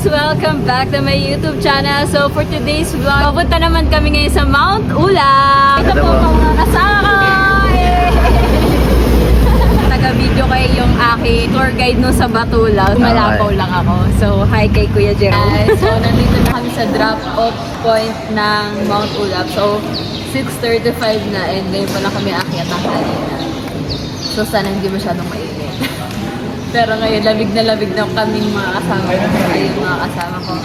guys! Welcome back to my YouTube channel. So for today's vlog, papunta naman kami ngayon sa Mount Ulap. Ito po mga kasama ko! Taga-video kayo yung aking tour guide no sa Batulaw. Malapaw lang ako. So hi kay Kuya Jerome. So nandito na kami sa drop-off point ng Mount Ulap. So 6:35 na and ngayon pa lang kami aakyat ng kanina. So sana hindi masyadong mainit. Pero ngayon, lamig na kaming mga kasama ko. Ayun, mga kasama ko.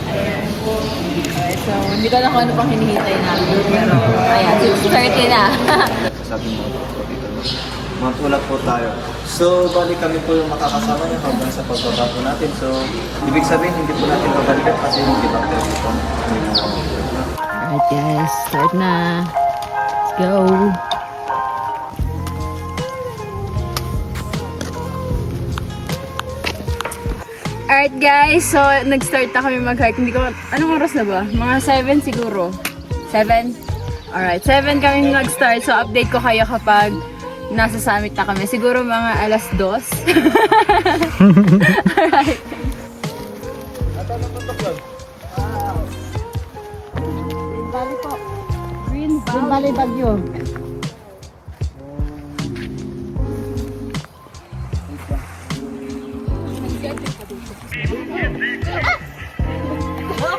Ayan. Okay, so, hindi ko na kung ano pang hinihintay namin. Pero, ayan, 6:30 na. Sabi mo, Mount po tayo. So, balik kami po yung makakasama niya hanggang sa pagbaba po natin. So, ibig sabihin, hindi po natin babalikan kasi hindi ba tayo dito. Alright guys, start na. Let's go. Alright guys, so nag-start na kami mag-hike. Hindi ko, anong oras na ba? Mga 7 siguro. 7? Alright, 7 kami nag-start. So update ko kayo kapag nasa summit na kami. Siguro mga alas 2. Alright. Green Valley po. Green Valley Baguio. Oh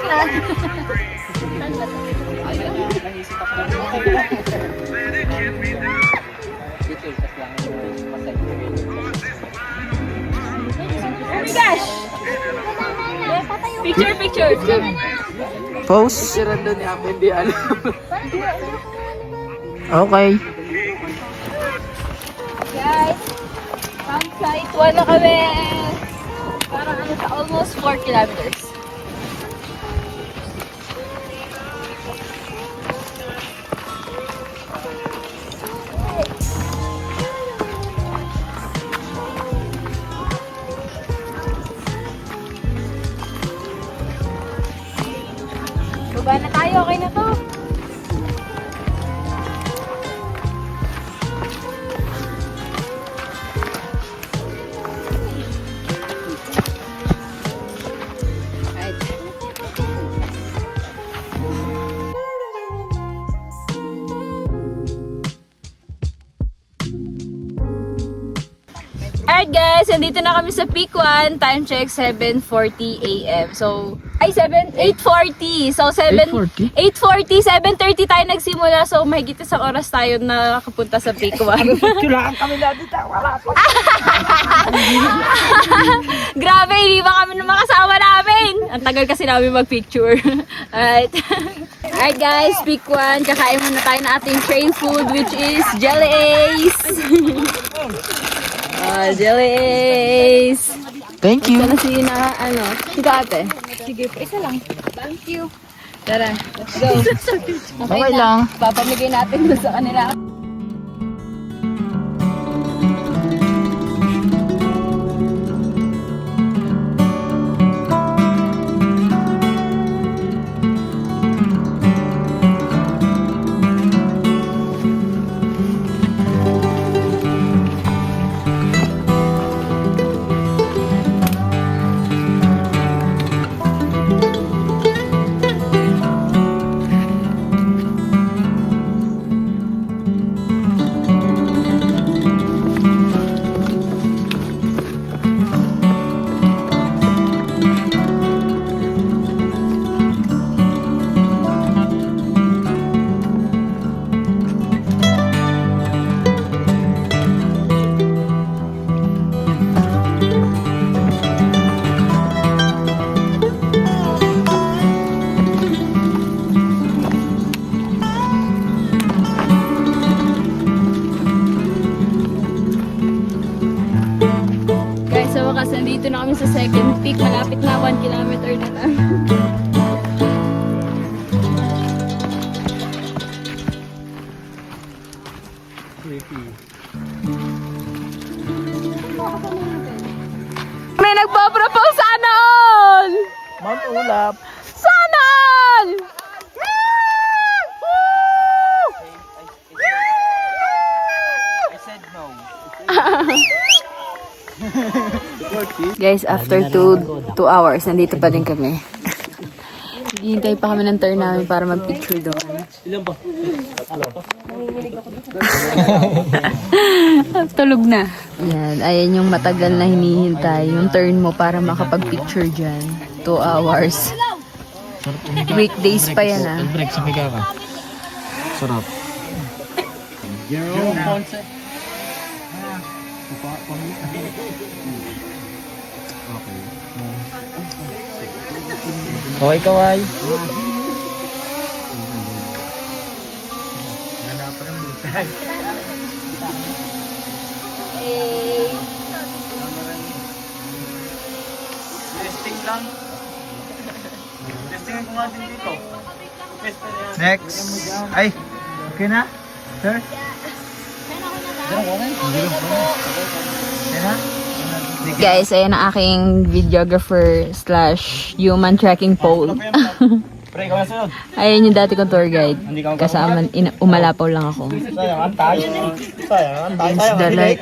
my gosh! Picture! Pose? Okay. Guys, campsite 1 na kami! Parang ano sa almost 4 kilometers. Baba na tayo, okay na to. Alright guys, nandito na kami sa Peak 1. Time check 7:40 AM. So, ay 8:40. So 8:40? 8:40, 7:30 tayo nagsimula. So mahigit isang oras tayo nakapunta sa Peak 1. Kailangan kami na dito. Wala po. Grabe, hindi ba kami na makasama namin? Ang tagal kasi namin mag-picture. Alright. Alright guys, Peak 1. Kakain muna tayo ng ating train food which is Jelly Ace. Jelly Ace. Thank you. Sana si na, ano, sige ate. Sige po, isa lang. Thank you. Tara, let's go. Okay lang. Papamigay natin doon sa kanila. Nandito na kami sa second peak. Malapit na 1 kilometer na lang. May nagpo-propose sana all! Mount Ulap. Sana all! I said no. Guys, after 2 hours, nandito pa din kami. Hihintay pa kami ng turn namin para mag-picture doon. Ilan ba? Tulog na. Yan, ayan yung matagal na hinihintay. Yung turn mo para makapag-picture dyan. 2 hours. Weekdays pa yan ah. Break sa piga ka. Sarap. Okay, kaway. Testing lang. Testingin ko nga din dito. Next. Ay, okay na? Sir? Okay na? Guys, ayan ang aking videographer slash human tracking pole. Pre, ikaw na sunod. Ayan yung dati kong tour guide. Kasama, umalapaw lang ako. Sayang, antay. Sayang, antay. It's the light.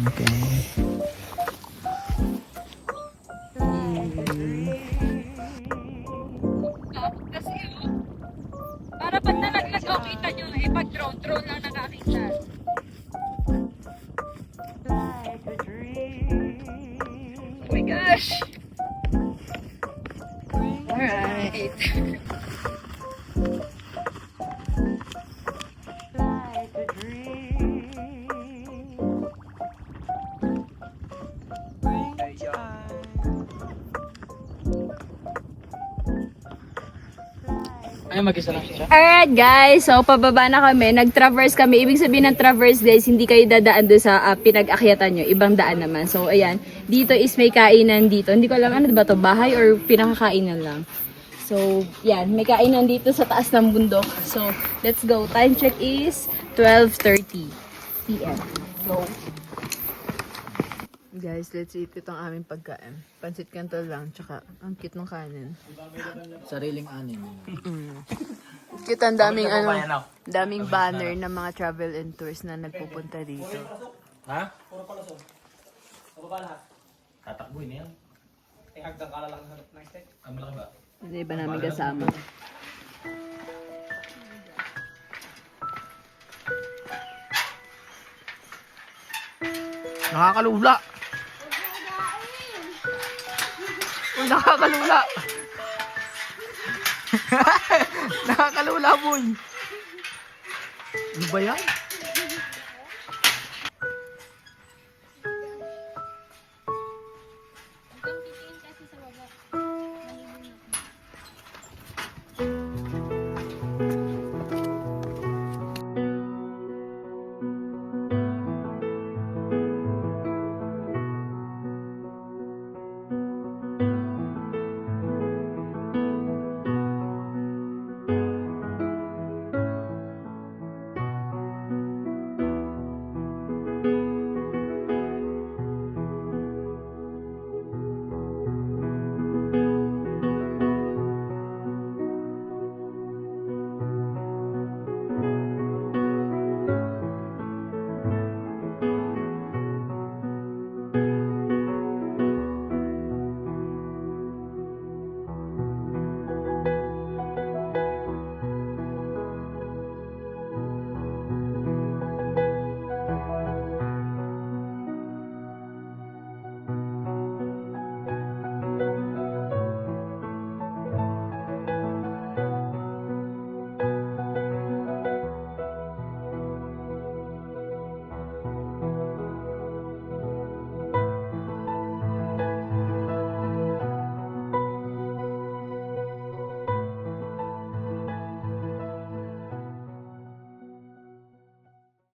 Okay. Para pag nalaglag ko, kita nyo, eh pag drone lang nakakita. Oh my gosh! Alright. Ay, mag-isa lang siya. Alright guys, so pababa na kami. Nag-traverse kami. Ibig sabihin ng traverse guys, hindi kayo dadaan doon sa pinag-akyatan nyo. Ibang daan naman. So ayan, dito is may kainan dito. Hindi ko alam ano ba to, bahay or pinakakainan lang. So yan, may kainan dito sa taas ng bundok. So let's go. Time check is 12:30 PM. Go. Guys, let's eat itong aming pagkain. Pansit canton lang, tsaka ang cute ng kanin. Sariling anin. Cute, ang daming daming banner ng mga travel and tours na nagpupunta dito. Ha? Puro palusog. Pababa lahat. Tatakbuhin na yan. Eh, hagdang kala lang sa next step. Ang malaki ba? Hindi ba namin kasama? Nakakalula. Uy, nakakalula. Nakakalula, boy. Ano ba yan?